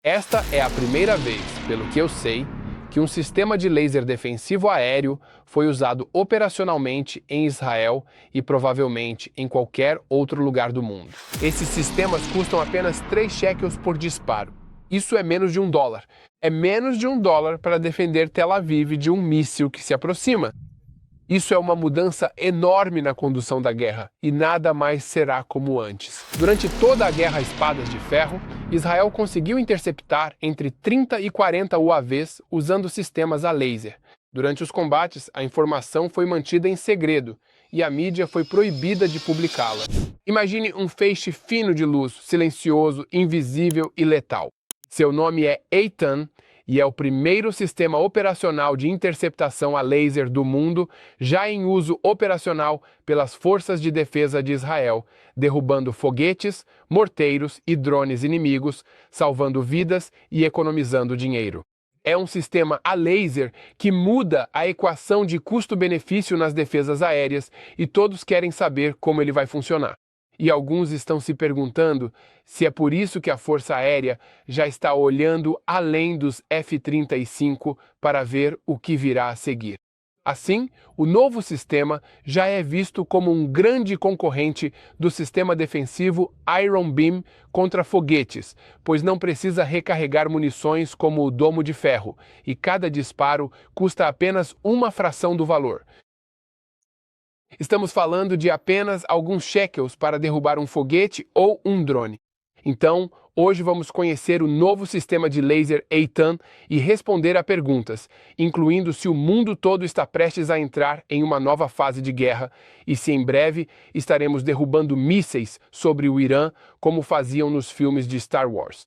Esta é a primeira vez, pelo que eu sei, que um sistema de laser defensivo aéreo foi usado operacionalmente em Israel e provavelmente em qualquer outro lugar do mundo. Esses sistemas custam apenas 3 shekels por disparo. Isso é menos de $1. É menos de $1 para defender Tel Aviv de um míssil que se aproxima. Isso é uma mudança enorme na condução da guerra, e nada mais será como antes. Durante toda a Guerra Espadas de Ferro, Israel conseguiu interceptar entre 30 e 40 UAVs usando sistemas a laser. Durante os combates, a informação foi mantida em segredo, e a mídia foi proibida de publicá-la. Imagine um feixe fino de luz, silencioso, invisível e letal. Seu nome é Eitan, e é o primeiro sistema operacional de interceptação a laser do mundo, já em uso operacional pelas Forças de Defesa de Israel, derrubando foguetes, morteiros e drones inimigos, salvando vidas e economizando dinheiro. É um sistema a laser que muda a equação de custo-benefício nas defesas aéreas e todos querem saber como ele vai funcionar. E alguns estão se perguntando se é por isso que a Força Aérea já está olhando além dos F-35 para ver o que virá a seguir. Assim, o novo sistema já é visto como um grande concorrente do sistema defensivo Iron Beam contra foguetes, pois não precisa recarregar munições como o domo de ferro, e cada disparo custa apenas uma fração do valor. Estamos falando de apenas alguns shekels para derrubar um foguete ou um drone. Então, hoje vamos conhecer o novo sistema de laser Eitan e responder a perguntas, incluindo se o mundo todo está prestes a entrar em uma nova fase de guerra e se em breve estaremos derrubando mísseis sobre o Irã, como faziam nos filmes de Star Wars.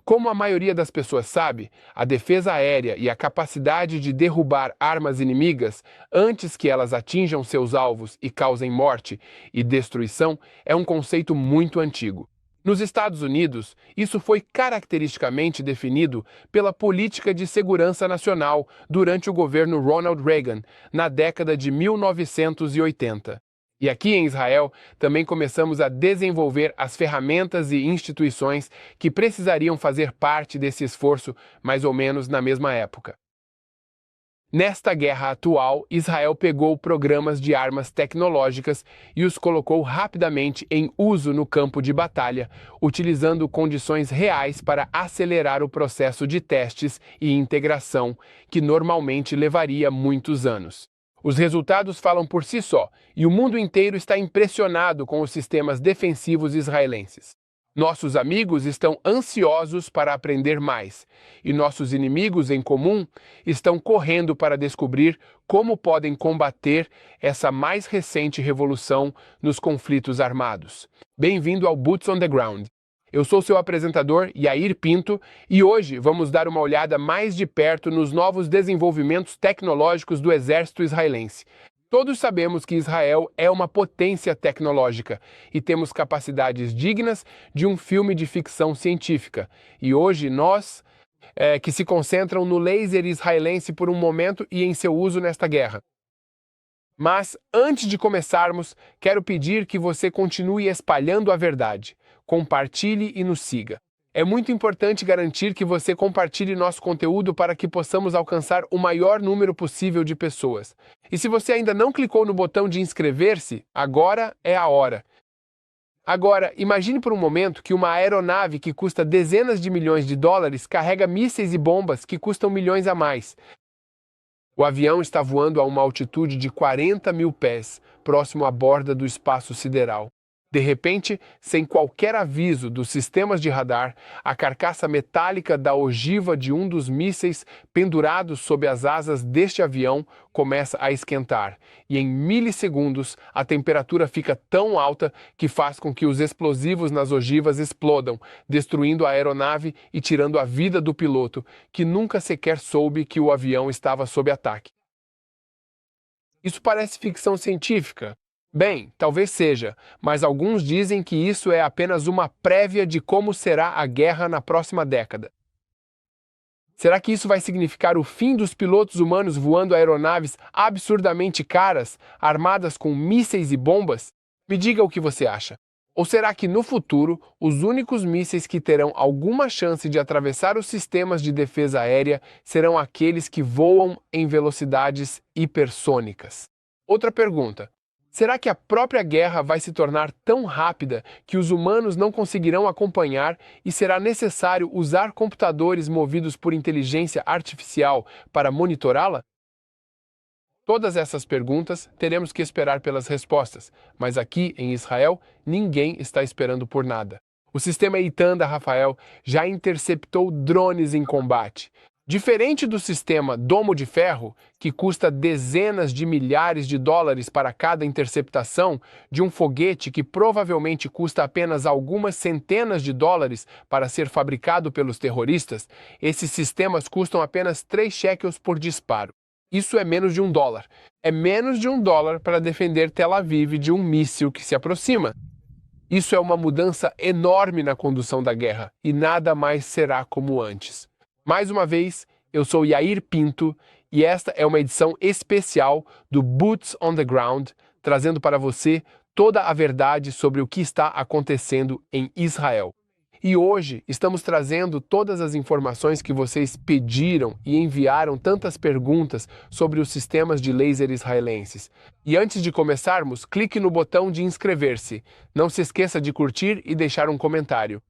Como a maioria das pessoas sabe, a defesa aérea e a capacidade de derrubar armas inimigas antes que elas atinjam seus alvos e causem morte e destruição é um conceito muito antigo. Nos Estados Unidos, isso foi caracteristicamente definido pela Política de Segurança Nacional durante o governo Ronald Reagan, na década de 1980. E aqui em Israel, também começamos a desenvolver as ferramentas e instituições que precisariam fazer parte desse esforço mais ou menos na mesma época. Nesta guerra atual, Israel pegou programas de armas tecnológicas e os colocou rapidamente em uso no campo de batalha, utilizando condições reais para acelerar o processo de testes e integração, que normalmente levaria muitos anos. Os resultados falam por si só, e o mundo inteiro está impressionado com os sistemas defensivos israelenses. Nossos amigos estão ansiosos para aprender mais, e nossos inimigos em comum estão correndo para descobrir como podem combater essa mais recente revolução nos conflitos armados. Bem-vindo ao Boots on the Ground. Eu sou seu apresentador, Yair Pinto, e hoje vamos dar uma olhada mais de perto nos novos desenvolvimentos tecnológicos do exército israelense. Todos sabemos que Israel é uma potência tecnológica e temos capacidades dignas de um filme de ficção científica. E hoje nós, que se concentram no laser israelense por um momento e em seu uso nesta guerra. Mas, antes de começarmos, quero pedir que você continue espalhando a verdade. Compartilhe e nos siga. É muito importante garantir que você compartilhe nosso conteúdo para que possamos alcançar o maior número possível de pessoas. E se você ainda não clicou no botão de inscrever-se, agora é a hora. Agora, imagine por um momento que uma aeronave que custa dezenas de milhões de dólares carrega mísseis e bombas que custam milhões a mais. O avião está voando a uma altitude de 40 mil pés, próximo à borda do espaço sideral. De repente, sem qualquer aviso dos sistemas de radar, a carcaça metálica da ogiva de um dos mísseis pendurados sob as asas deste avião começa a esquentar, e em milissegundos a temperatura fica tão alta que faz com que os explosivos nas ogivas explodam, destruindo a aeronave e tirando a vida do piloto, que nunca sequer soube que o avião estava sob ataque. Isso parece ficção científica. Bem, talvez seja, mas alguns dizem que isso é apenas uma prévia de como será a guerra na próxima década. Será que isso vai significar o fim dos pilotos humanos voando aeronaves absurdamente caras, armadas com mísseis e bombas? Me diga o que você acha. Ou será que no futuro, os únicos mísseis que terão alguma chance de atravessar os sistemas de defesa aérea serão aqueles que voam em velocidades hipersônicas? Outra pergunta: será que a própria guerra vai se tornar tão rápida que os humanos não conseguirão acompanhar e será necessário usar computadores movidos por inteligência artificial para monitorá-la? Todas essas perguntas teremos que esperar pelas respostas, mas aqui em Israel ninguém está esperando por nada. O sistema Eitan da Rafael já interceptou drones em combate. Diferente do sistema Domo de Ferro, que custa dezenas de milhares de dólares para cada interceptação, de um foguete que provavelmente custa apenas algumas centenas de dólares para ser fabricado pelos terroristas, esses sistemas custam apenas 3 shekels por disparo. Isso é menos de $1. É menos de $1 para defender Tel Aviv de um míssil que se aproxima. Isso é uma mudança enorme na condução da guerra e nada mais será como antes. Mais uma vez, eu sou Yair Pinto e esta é uma edição especial do Boots on the Ground, trazendo para você toda a verdade sobre o que está acontecendo em Israel. E hoje estamos trazendo todas as informações que vocês pediram e enviaram tantas perguntas sobre os sistemas de laser israelenses. E antes de começarmos, clique no botão de inscrever-se. Não se esqueça de curtir e deixar um comentário.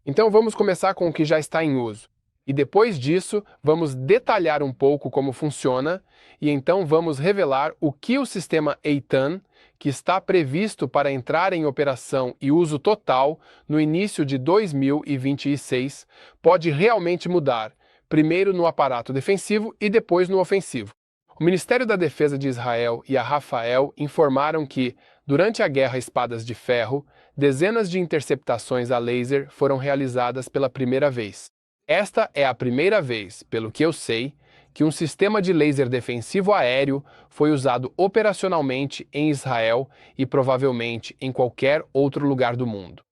Então vamos começar com o que já está em uso. E depois disso, vamos detalhar um pouco como funciona e então vamos revelar o que o sistema Eitan, que está previsto para entrar em operação e uso total no início de 2026, pode realmente mudar, primeiro no aparato defensivo e depois no ofensivo. O Ministério da Defesa de Israel e a Rafael informaram que, durante a Guerra Espadas de Ferro, dezenas de interceptações a laser foram realizadas pela primeira vez. Esta é a primeira vez, pelo que eu sei, que um sistema de laser defensivo aéreo foi usado operacionalmente em Israel e provavelmente em qualquer outro lugar do mundo.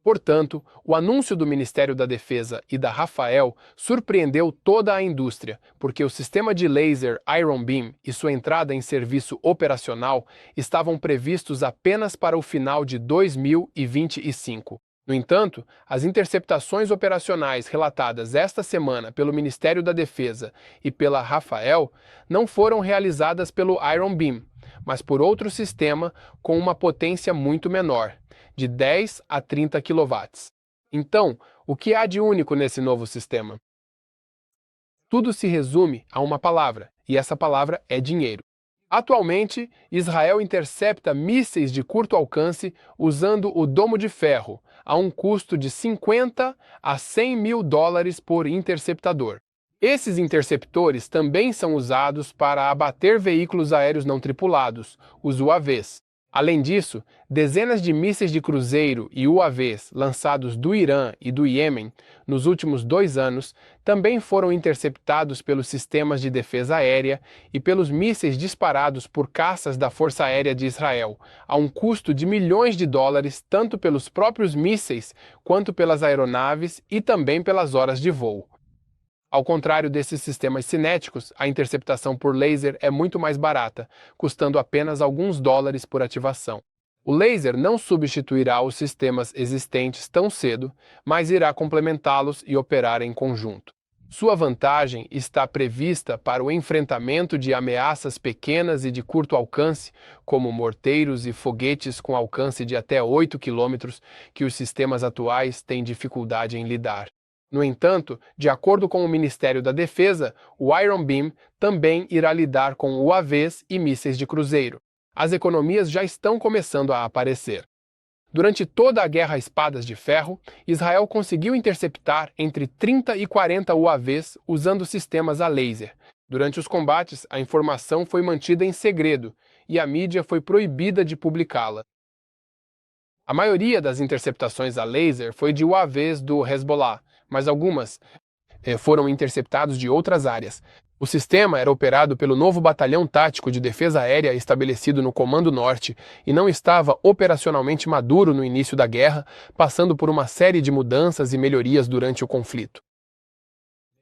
Portanto, o anúncio do Ministério da Defesa e da Rafael surpreendeu toda a indústria, porque o sistema de laser Iron Beam e sua entrada em serviço operacional estavam previstos apenas para o final de 2025. No entanto, as interceptações operacionais relatadas esta semana pelo Ministério da Defesa e pela Rafael não foram realizadas pelo Iron Beam, mas por outro sistema com uma potência muito menor, de 10 a 30 kW. Então, o que há de único nesse novo sistema? Tudo se resume a uma palavra, e essa palavra é dinheiro. Atualmente, Israel intercepta mísseis de curto alcance usando o Domo de Ferro, a um custo de 50 a 100 mil dólares por interceptador. Esses interceptores também são usados para abater veículos aéreos não tripulados, os UAVs. Além disso, dezenas de mísseis de cruzeiro e UAVs lançados do Irã e do Iêmen nos últimos 2 anos também foram interceptados pelos sistemas de defesa aérea e pelos mísseis disparados por caças da Força Aérea de Israel, a um custo de milhões de dólares tanto pelos próprios mísseis quanto pelas aeronaves e também pelas horas de voo. Ao contrário desses sistemas cinéticos, a interceptação por laser é muito mais barata, custando apenas alguns dólares por ativação. O laser não substituirá os sistemas existentes tão cedo, mas irá complementá-los e operar em conjunto. Sua vantagem está prevista para o enfrentamento de ameaças pequenas e de curto alcance, como morteiros e foguetes com alcance de até 8 km, que os sistemas atuais têm dificuldade em lidar. No entanto, de acordo com o Ministério da Defesa, o Iron Beam também irá lidar com UAVs e mísseis de cruzeiro. As economias já estão começando a aparecer. Durante toda a Guerra Espadas de Ferro, Israel conseguiu interceptar entre 30 e 40 UAVs usando sistemas a laser. Durante os combates, a informação foi mantida em segredo e a mídia foi proibida de publicá-la. A maioria das interceptações a laser foi de UAVs do Hezbollah, mas algumas foram interceptados de outras áreas. O sistema era operado pelo novo Batalhão Tático de Defesa Aérea estabelecido no Comando Norte e não estava operacionalmente maduro no início da guerra, passando por uma série de mudanças e melhorias durante o conflito.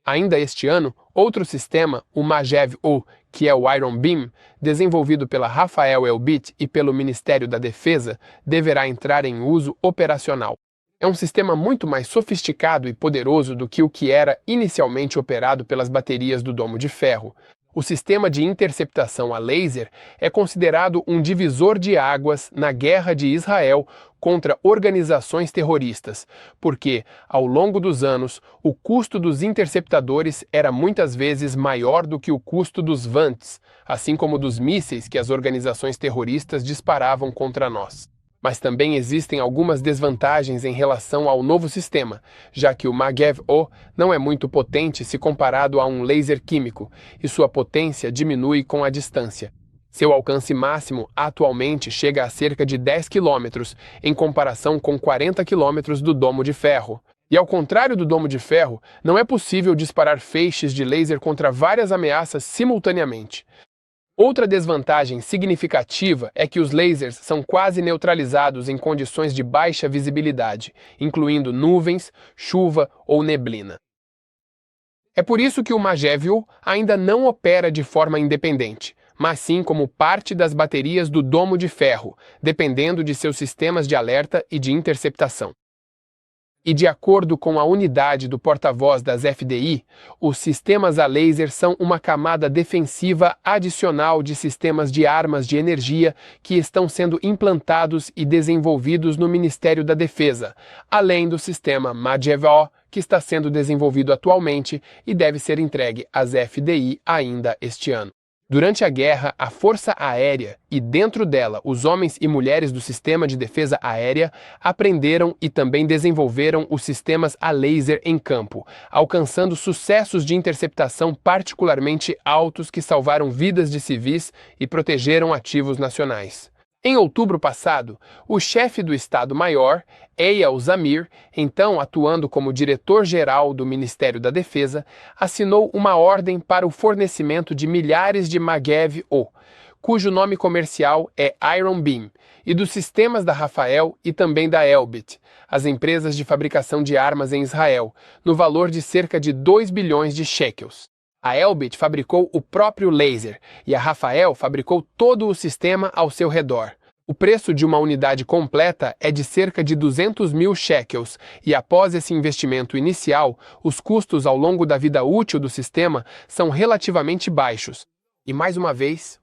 Ainda este ano, outro sistema, o Magev-O, que é o Iron Beam, desenvolvido pela Rafael Elbit e pelo Ministério da Defesa, deverá entrar em uso operacional. É um sistema muito mais sofisticado e poderoso do que o que era inicialmente operado pelas baterias do Domo de Ferro. O sistema de interceptação a laser é considerado um divisor de águas na guerra de Israel contra organizações terroristas, porque, ao longo dos anos, o custo dos interceptadores era muitas vezes maior do que o custo dos VANTs, assim como dos mísseis que as organizações terroristas disparavam contra nós. Mas também existem algumas desvantagens em relação ao novo sistema, já que o Magev-O não é muito potente se comparado a um laser químico, e sua potência diminui com a distância. Seu alcance máximo atualmente chega a cerca de 10 km, em comparação com 40 km do Domo de Ferro. E ao contrário do Domo de Ferro, não é possível disparar feixes de laser contra várias ameaças simultaneamente. Outra desvantagem significativa é que os lasers são quase neutralizados em condições de baixa visibilidade, incluindo nuvens, chuva ou neblina. É por isso que o Magev-O ainda não opera de forma independente, mas sim como parte das baterias do Domo de Ferro, dependendo de seus sistemas de alerta e de interceptação. E de acordo com a unidade do porta-voz das FDI, os sistemas a laser são uma camada defensiva adicional de sistemas de armas de energia que estão sendo implantados e desenvolvidos no Ministério da Defesa, além do sistema Magev-O, que está sendo desenvolvido atualmente e deve ser entregue às FDI ainda este ano. Durante a guerra, a Força Aérea e, dentro dela, os homens e mulheres do Sistema de Defesa Aérea aprenderam e também desenvolveram os sistemas a laser em campo, alcançando sucessos de interceptação particularmente altos que salvaram vidas de civis e protegeram ativos nacionais. Em outubro passado, o chefe do Estado-Maior, Eyal Zamir, então atuando como diretor-geral do Ministério da Defesa, assinou uma ordem para o fornecimento de milhares de Magev-O, cujo nome comercial é Iron Beam, e dos sistemas da Rafael e também da Elbit, as empresas de fabricação de armas em Israel, no valor de cerca de 2 bilhões de shekels. A Elbit fabricou o próprio laser e a Rafael fabricou todo o sistema ao seu redor. O preço de uma unidade completa é de cerca de 200 mil shekels e após esse investimento inicial, os custos ao longo da vida útil do sistema são relativamente baixos. E mais uma vez,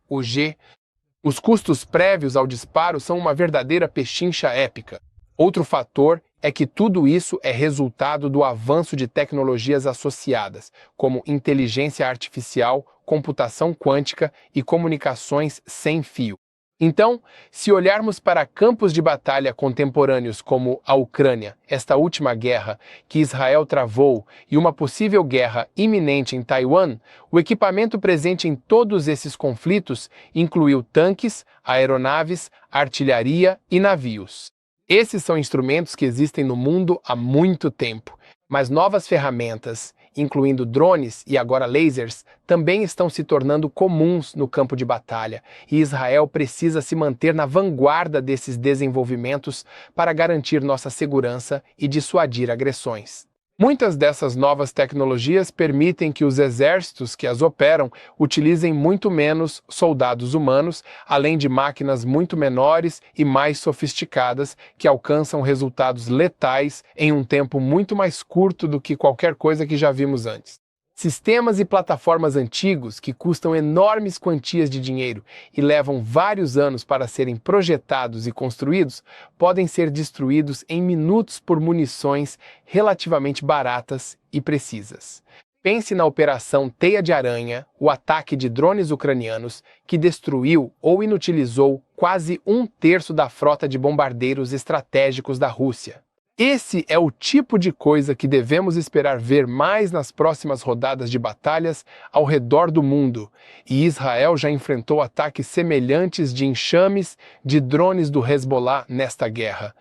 os custos prévios ao disparo são uma verdadeira pechincha épica. Outro fator é que tudo isso é resultado do avanço de tecnologias associadas, como inteligência artificial, computação quântica e comunicações sem fio. Então, se olharmos para campos de batalha contemporâneos como a Ucrânia, esta última guerra que Israel travou e uma possível guerra iminente em Taiwan, o equipamento presente em todos esses conflitos incluiu tanques, aeronaves, artilharia e navios. Esses são instrumentos que existem no mundo há muito tempo, mas novas ferramentas, incluindo drones e agora lasers, também estão se tornando comuns no campo de batalha, e Israel precisa se manter na vanguarda desses desenvolvimentos para garantir nossa segurança e dissuadir agressões. Muitas dessas novas tecnologias permitem que os exércitos que as operam utilizem muito menos soldados humanos, além de máquinas muito menores e mais sofisticadas que alcançam resultados letais em um tempo muito mais curto do que qualquer coisa que já vimos antes. Sistemas e plataformas antigos que custam enormes quantias de dinheiro e levam vários anos para serem projetados e construídos podem ser destruídos em minutos por munições relativamente baratas e precisas. Pense na Operação Teia de Aranha, o ataque de drones ucranianos que destruiu ou inutilizou quase 1/3 da frota de bombardeiros estratégicos da Rússia. Esse é o tipo de coisa que devemos esperar ver mais nas próximas rodadas de batalhas ao redor do mundo, e Israel já enfrentou ataques semelhantes de enxames de drones do Hezbollah nesta guerra.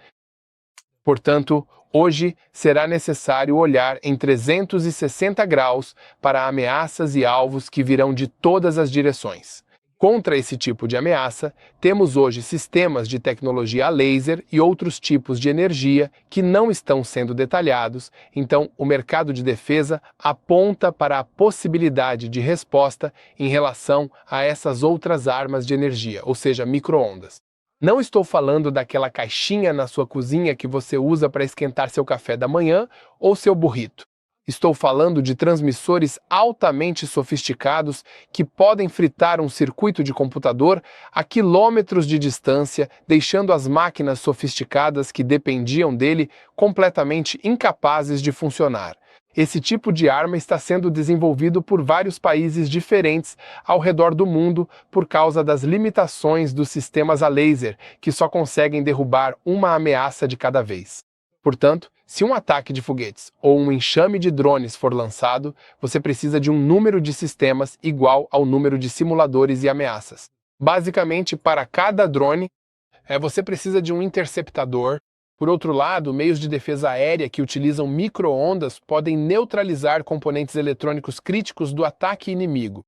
Portanto, hoje será necessário olhar em 360 graus para ameaças e alvos que virão de todas as direções. Contra esse tipo de ameaça, temos hoje sistemas de tecnologia a laser e outros tipos de energia que não estão sendo detalhados, então o mercado de defesa aponta para a possibilidade de resposta em relação a essas outras armas de energia, ou seja, micro-ondas. Não estou falando daquela caixinha na sua cozinha que você usa para esquentar seu café da manhã ou seu burrito. Estou falando de transmissores altamente sofisticados que podem fritar um circuito de computador a quilômetros de distância, deixando as máquinas sofisticadas que dependiam dele completamente incapazes de funcionar. Esse tipo de arma está sendo desenvolvido por vários países diferentes ao redor do mundo por causa das limitações dos sistemas a laser, que só conseguem derrubar uma ameaça de cada vez. Portanto, se um ataque de foguetes ou um enxame de drones for lançado, você precisa de um número de sistemas igual ao número de simuladores e ameaças. Basicamente, para cada drone, você precisa de um interceptador. Por outro lado, meios de defesa aérea que utilizam micro-ondas podem neutralizar componentes eletrônicos críticos do ataque inimigo.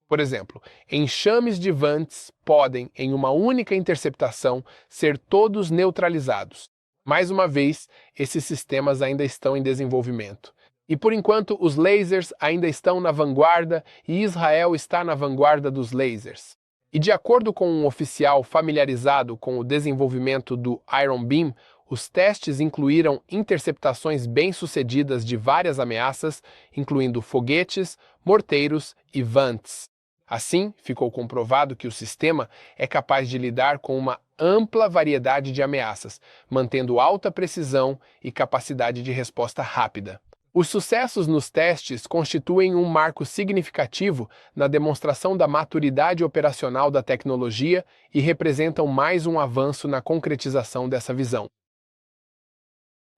Por exemplo, enxames de VANTs podem, em uma única interceptação, ser todos neutralizados. Mais uma vez, esses sistemas ainda estão em desenvolvimento. E por enquanto, os lasers ainda estão na vanguarda e Israel está na vanguarda dos lasers. E de acordo com um oficial familiarizado com o desenvolvimento do Iron Beam, os testes incluíram interceptações bem-sucedidas de várias ameaças, incluindo foguetes, morteiros e VANTs. Assim, ficou comprovado que o sistema é capaz de lidar com uma ampla variedade de ameaças, mantendo alta precisão e capacidade de resposta rápida. Os sucessos nos testes constituem um marco significativo na demonstração da maturidade operacional da tecnologia e representam mais um avanço na concretização dessa visão.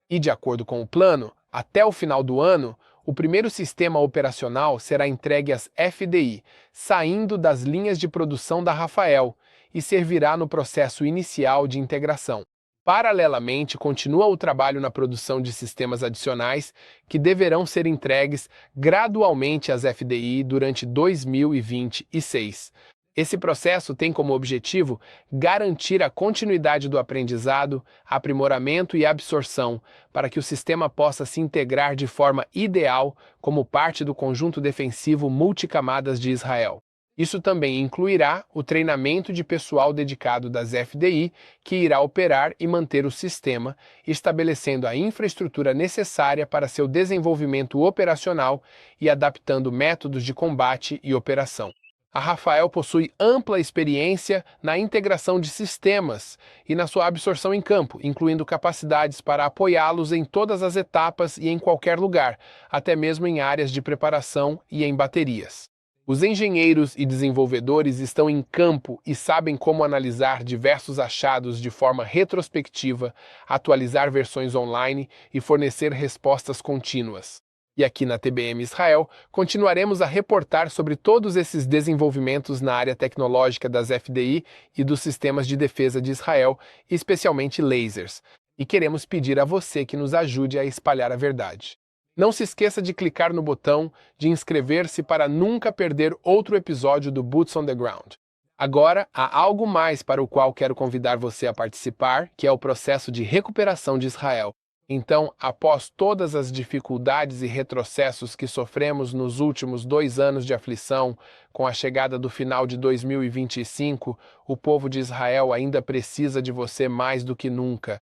E, de acordo com o plano, até o final do ano, o primeiro sistema operacional será entregue às FDI, saindo das linhas de produção da Rafael, e servirá no processo inicial de integração. Paralelamente, continua o trabalho na produção de sistemas adicionais que deverão ser entregues gradualmente às FDI durante 2026. Esse processo tem como objetivo garantir a continuidade do aprendizado, aprimoramento e absorção, para que o sistema possa se integrar de forma ideal como parte do conjunto defensivo multicamadas de Israel. Isso também incluirá o treinamento de pessoal dedicado das FDI, que irá operar e manter o sistema, estabelecendo a infraestrutura necessária para seu desenvolvimento operacional e adaptando métodos de combate e operação. A Rafael possui ampla experiência na integração de sistemas e na sua absorção em campo, incluindo capacidades para apoiá-los em todas as etapas e em qualquer lugar, até mesmo em áreas de preparação e em baterias. Os engenheiros e desenvolvedores estão em campo e sabem como analisar diversos achados de forma retrospectiva, atualizar versões online e fornecer respostas contínuas. E aqui na TBM Israel, continuaremos a reportar sobre todos esses desenvolvimentos na área tecnológica das FDI e dos sistemas de defesa de Israel, especialmente lasers. E queremos pedir a você que nos ajude a espalhar a verdade. Não se esqueça de clicar no botão de inscrever-se para nunca perder outro episódio do Boots on the Ground. Agora, há algo mais para o qual quero convidar você a participar, que é o processo de recuperação de Israel. Então, após todas as dificuldades e retrocessos que sofremos nos últimos 2 anos de aflição, com a chegada do final de 2025, o povo de Israel ainda precisa de você mais do que nunca.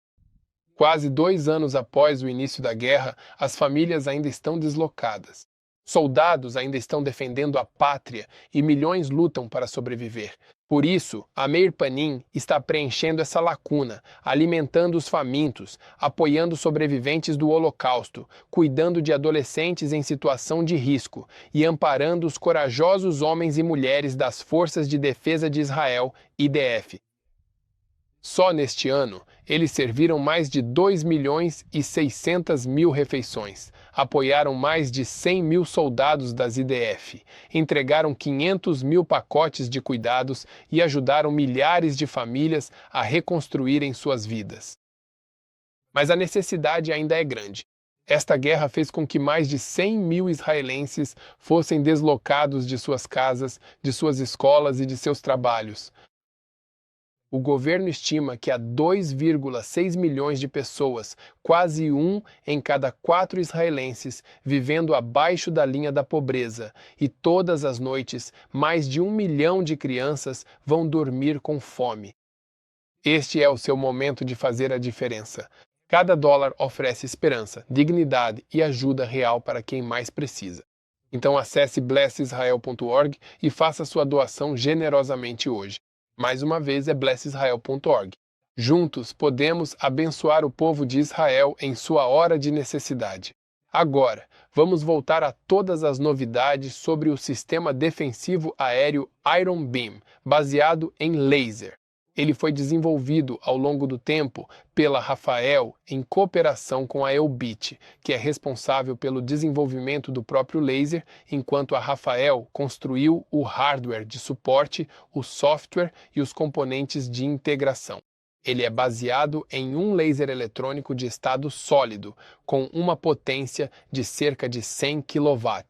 Quase 2 anos após o início da guerra, as famílias ainda estão deslocadas. Soldados ainda estão defendendo a pátria e milhões lutam para sobreviver. Por isso, a Meir Panim está preenchendo essa lacuna, alimentando os famintos, apoiando sobreviventes do Holocausto, cuidando de adolescentes em situação de risco e amparando os corajosos homens e mulheres das Forças de Defesa de Israel, IDF. Só neste ano, eles serviram mais de 2.600.000 refeições, apoiaram mais de 100.000 soldados das IDF, entregaram 500.000 pacotes de cuidados e ajudaram milhares de famílias a reconstruírem suas vidas. Mas a necessidade ainda é grande. Esta guerra fez com que mais de 100 mil israelenses fossem deslocados de suas casas, de suas escolas e de seus trabalhos. O governo estima que há 2,6 milhões de pessoas, quase um em cada 4 israelenses, vivendo abaixo da linha da pobreza, e todas as noites, mais de 1 milhão de crianças vão dormir com fome. Este é o seu momento de fazer a diferença. Cada dólar oferece esperança, dignidade e ajuda real para quem mais precisa. Então acesse blessisrael.org e faça sua doação generosamente hoje. Mais uma vez é blessisrael.org. Juntos podemos abençoar o povo de Israel em sua hora de necessidade. Agora, vamos voltar a todas as novidades sobre o sistema defensivo aéreo Iron Beam, baseado em laser. Ele foi desenvolvido ao longo do tempo pela Rafael em cooperação com a Elbit, que é responsável pelo desenvolvimento do próprio laser, enquanto a Rafael construiu o hardware de suporte, o software e os componentes de integração. Ele é baseado em um laser eletrônico de estado sólido, com uma potência de cerca de 100 kW.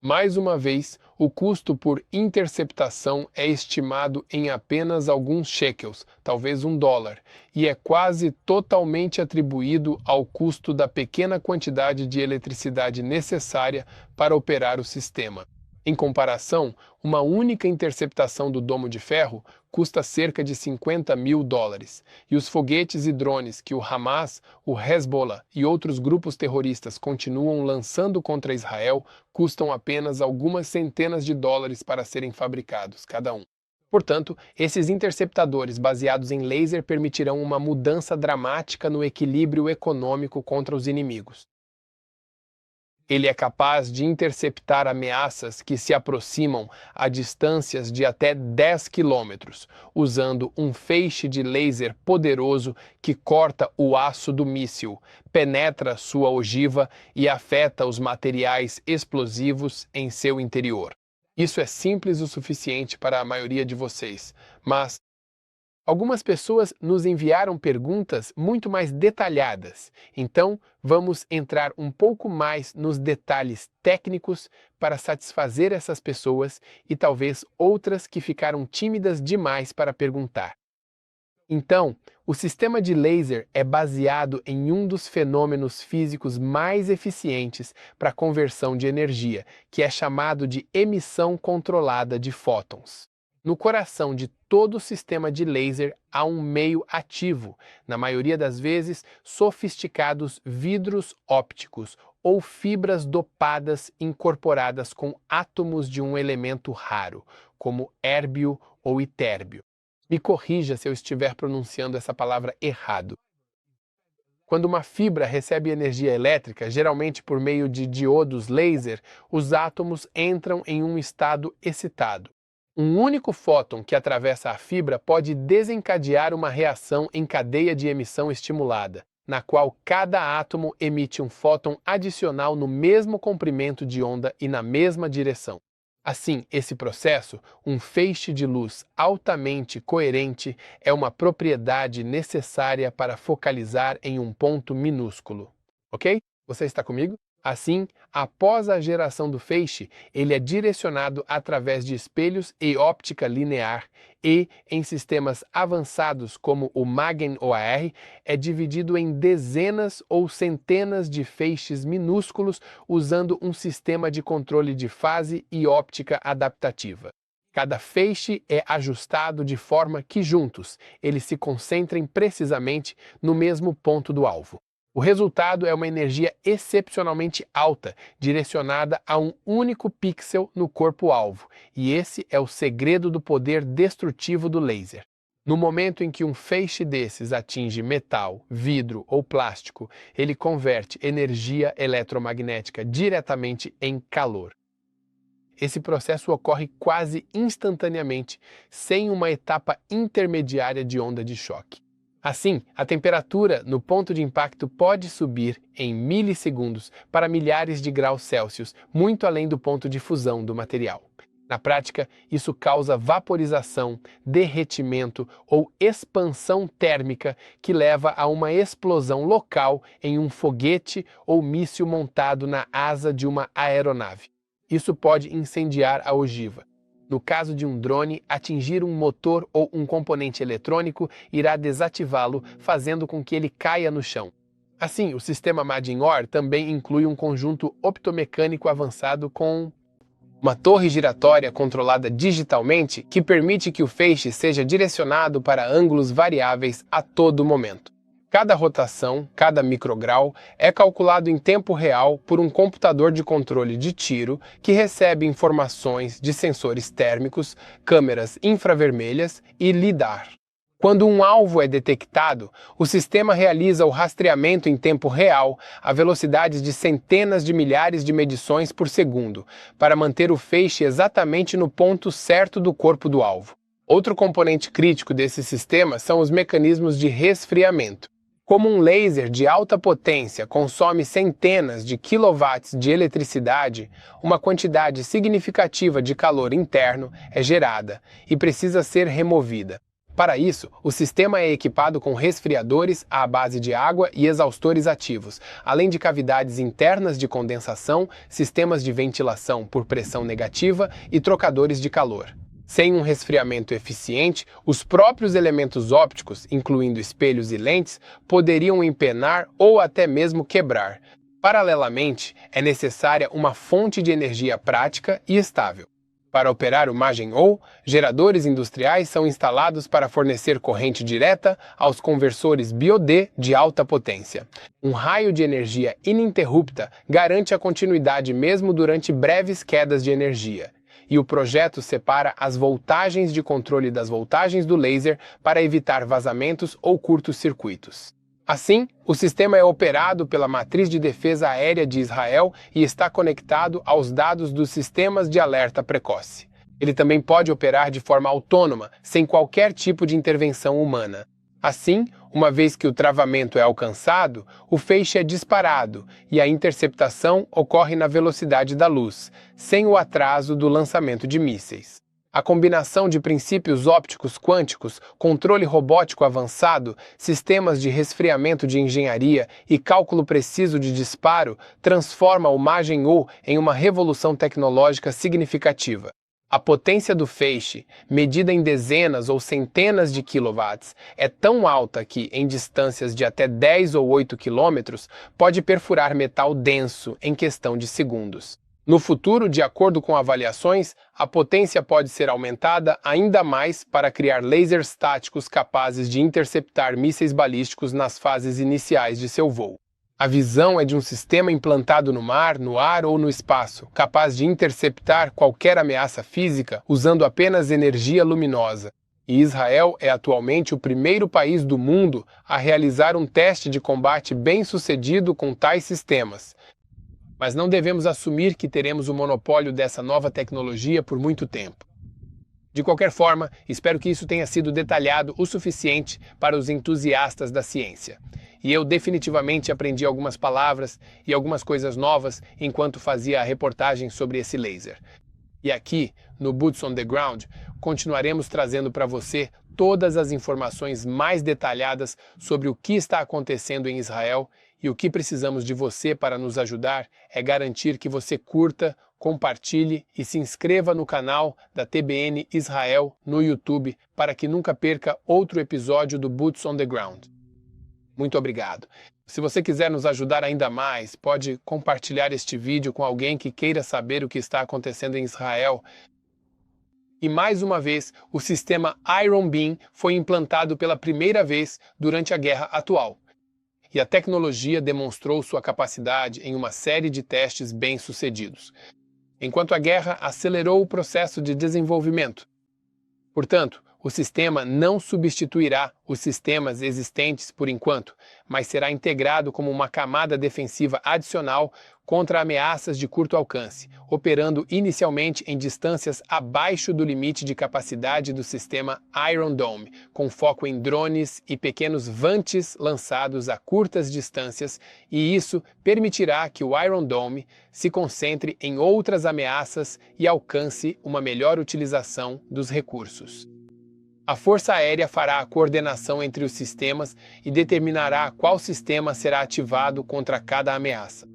Mais uma vez, o custo por interceptação é estimado em apenas alguns shekels, talvez $1, e é quase totalmente atribuído ao custo da pequena quantidade de eletricidade necessária para operar o sistema. Em comparação, uma única interceptação do domo de ferro custa cerca de $50 mil, e os foguetes e drones que o Hamas, o Hezbollah e outros grupos terroristas continuam lançando contra Israel custam apenas algumas centenas de dólares para serem fabricados, cada um. Portanto, esses interceptadores baseados em laser permitirão uma mudança dramática no equilíbrio econômico contra os inimigos. Ele é capaz de interceptar ameaças que se aproximam a distâncias de até 10 quilômetros, usando um feixe de laser poderoso que corta o aço do míssil, penetra sua ogiva e afeta os materiais explosivos em seu interior. Isso é simples o suficiente para a maioria de vocês, mas algumas pessoas nos enviaram perguntas muito mais detalhadas, então vamos entrar um pouco mais nos detalhes técnicos para satisfazer essas pessoas e talvez outras que ficaram tímidas demais para perguntar. Então, o sistema de laser é baseado em um dos fenômenos físicos mais eficientes para a conversão de energia, que é chamado de emissão controlada de fótons. No coração de todo sistema de laser há um meio ativo, na maioria das vezes sofisticados vidros ópticos ou fibras dopadas incorporadas com átomos de um elemento raro, como érbio ou itérbio. Me corrija se eu estiver pronunciando essa palavra errado. Quando uma fibra recebe energia elétrica, geralmente por meio de diodos laser, os átomos entram em um estado excitado. Um único fóton que atravessa a fibra pode desencadear uma reação em cadeia de emissão estimulada, na qual cada átomo emite um fóton adicional no mesmo comprimento de onda e na mesma direção. Assim, esse processo, um feixe de luz altamente coerente, é uma propriedade necessária para focalizar em um ponto minúsculo. Ok? Você está comigo? Assim, após a geração do feixe, ele é direcionado através de espelhos e óptica linear e, em sistemas avançados como o Magen-OAR, é dividido em dezenas ou centenas de feixes minúsculos usando um sistema de controle de fase e óptica adaptativa. Cada feixe é ajustado de forma que juntos eles se concentrem precisamente no mesmo ponto do alvo. O resultado é uma energia excepcionalmente alta, direcionada a um único pixel no corpo-alvo, e esse é o segredo do poder destrutivo do laser. No momento em que um feixe desses atinge metal, vidro ou plástico, ele converte energia eletromagnética diretamente em calor. Esse processo ocorre quase instantaneamente, sem uma etapa intermediária de onda de choque. Assim, a temperatura no ponto de impacto pode subir em milissegundos para milhares de graus Celsius, muito além do ponto de fusão do material. Na prática, isso causa vaporização, derretimento ou expansão térmica que leva a uma explosão local em um foguete ou míssil montado na asa de uma aeronave. Isso pode incendiar a ogiva. No caso de um drone, atingir um motor ou um componente eletrônico irá desativá-lo, fazendo com que ele caia no chão. Assim, o sistema Made-in-Or também inclui um conjunto optomecânico avançado com uma torre giratória controlada digitalmente que permite que o feixe seja direcionado para ângulos variáveis a todo momento. Cada rotação, cada micrograu, é calculado em tempo real por um computador de controle de tiro que recebe informações de sensores térmicos, câmeras infravermelhas e lidar. Quando um alvo é detectado, o sistema realiza o rastreamento em tempo real a velocidades de centenas de milhares de medições por segundo, para manter o feixe exatamente no ponto certo do corpo do alvo. Outro componente crítico desse sistema são os mecanismos de resfriamento. Como um laser de alta potência consome centenas de quilowatts de eletricidade, uma quantidade significativa de calor interno é gerada e precisa ser removida. Para isso, o sistema é equipado com resfriadores à base de água e exaustores ativos, além de cavidades internas de condensação, sistemas de ventilação por pressão negativa e trocadores de calor. Sem um resfriamento eficiente, os próprios elementos ópticos, incluindo espelhos e lentes, poderiam empenar ou até mesmo quebrar. Paralelamente, é necessária uma fonte de energia prática e estável. Para operar o Made-in-Or, geradores industriais são instalados para fornecer corrente direta aos conversores BioD de alta potência. Um raio de energia ininterrupta garante a continuidade mesmo durante breves quedas de energia. E o projeto separa as voltagens de controle das voltagens do laser para evitar vazamentos ou curtos-circuitos. Assim, o sistema é operado pela Matriz de Defesa Aérea de Israel e está conectado aos dados dos sistemas de alerta precoce. Ele também pode operar de forma autônoma, sem qualquer tipo de intervenção humana. Assim, uma vez que o travamento é alcançado, o feixe é disparado e a interceptação ocorre na velocidade da luz, sem o atraso do lançamento de mísseis. A combinação de princípios ópticos quânticos, controle robótico avançado, sistemas de resfriamento de engenharia e cálculo preciso de disparo transforma o Made-in-Or em uma revolução tecnológica significativa. A potência do feixe, medida em dezenas ou centenas de quilowatts, é tão alta que, em distâncias de até 10 ou 8 quilômetros, pode perfurar metal denso em questão de segundos. No futuro, de acordo com avaliações, a potência pode ser aumentada ainda mais para criar lasers táticos capazes de interceptar mísseis balísticos nas fases iniciais de seu voo. A visão é de um sistema implantado no mar, no ar ou no espaço, capaz de interceptar qualquer ameaça física usando apenas energia luminosa. E Israel é atualmente o primeiro país do mundo a realizar um teste de combate bem-sucedido com tais sistemas. Mas não devemos assumir que teremos o monopólio dessa nova tecnologia por muito tempo. De qualquer forma, espero que isso tenha sido detalhado o suficiente para os entusiastas da ciência. E eu definitivamente aprendi algumas palavras e algumas coisas novas enquanto fazia a reportagem sobre esse laser. E aqui, no Boots on the Ground, continuaremos trazendo para você todas as informações mais detalhadas sobre o que está acontecendo em Israel. E o que precisamos de você para nos ajudar é garantir que você curta, compartilhe e se inscreva no canal da TBN Israel no YouTube para que nunca perca outro episódio do Boots on the Ground. Muito obrigado. Se você quiser nos ajudar ainda mais, pode compartilhar este vídeo com alguém que queira saber o que está acontecendo em Israel. E mais uma vez, o sistema Iron Beam foi implantado pela primeira vez durante a guerra atual. E a tecnologia demonstrou sua capacidade em uma série de testes bem-sucedidos, enquanto a guerra acelerou o processo de desenvolvimento. Portanto, O sistema não substituirá os sistemas existentes por enquanto, mas será integrado como uma camada defensiva adicional contra ameaças de curto alcance, operando inicialmente em distâncias abaixo do limite de capacidade do sistema Iron Dome, com foco em drones e pequenos vantes lançados a curtas distâncias, e isso permitirá que o Iron Dome se concentre em outras ameaças e alcance uma melhor utilização dos recursos. A Força Aérea fará a coordenação entre os sistemas e determinará qual sistema será ativado contra cada ameaça.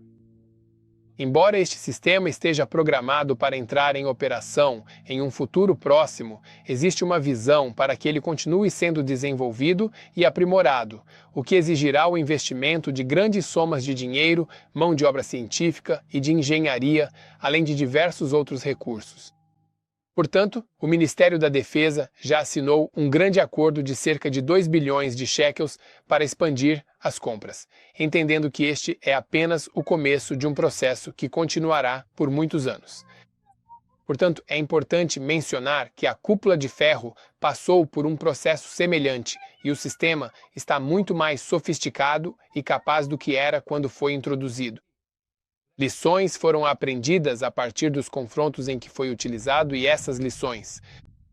Embora este sistema esteja programado para entrar em operação em um futuro próximo, existe uma visão para que ele continue sendo desenvolvido e aprimorado, o que exigirá o investimento de grandes somas de dinheiro, mão de obra científica e de engenharia, além de diversos outros recursos. Portanto, o Ministério da Defesa já assinou um grande acordo de cerca de 2 bilhões de shekels para expandir as compras, entendendo que este é apenas o começo de um processo que continuará por muitos anos. Portanto, é importante mencionar que a cúpula de ferro passou por um processo semelhante e o sistema está muito mais sofisticado e capaz do que era quando foi introduzido. Lições foram aprendidas a partir dos confrontos em que foi utilizado e essas lições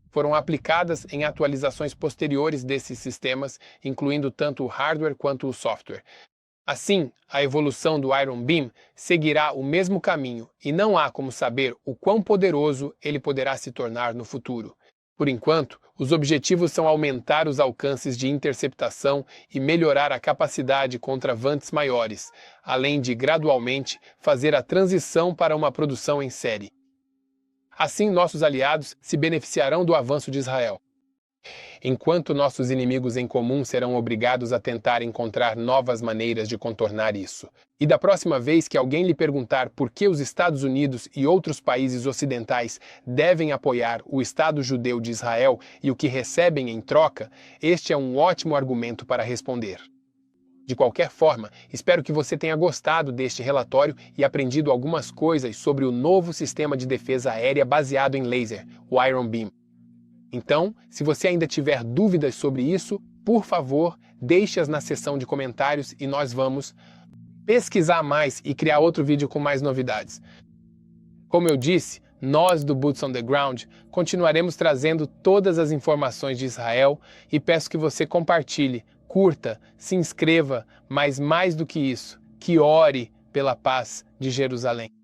foram aplicadas em atualizações posteriores desses sistemas, incluindo tanto o hardware quanto o software. Assim, a evolução do Iron Beam seguirá o mesmo caminho e não há como saber o quão poderoso ele poderá se tornar no futuro. Por enquanto, os objetivos são aumentar os alcances de interceptação e melhorar a capacidade contra vantes maiores, além de, gradualmente, fazer a transição para uma produção em série. Assim, nossos aliados se beneficiarão do avanço de Israel, enquanto nossos inimigos em comum serão obrigados a tentar encontrar novas maneiras de contornar isso. E da próxima vez que alguém lhe perguntar por que os Estados Unidos e outros países ocidentais devem apoiar o Estado judeu de Israel e o que recebem em troca, este é um ótimo argumento para responder. De qualquer forma, espero que você tenha gostado deste relatório e aprendido algumas coisas sobre o novo sistema de defesa aérea baseado em laser, o Iron Beam. Então, se você ainda tiver dúvidas sobre isso, por favor, deixe-as na seção de comentários e nós vamos pesquisar mais e criar outro vídeo com mais novidades. Como eu disse, nós do Boots on the Ground continuaremos trazendo todas as informações de Israel e peço que você compartilhe, curta, se inscreva, mas mais do que isso, que ore pela paz de Jerusalém.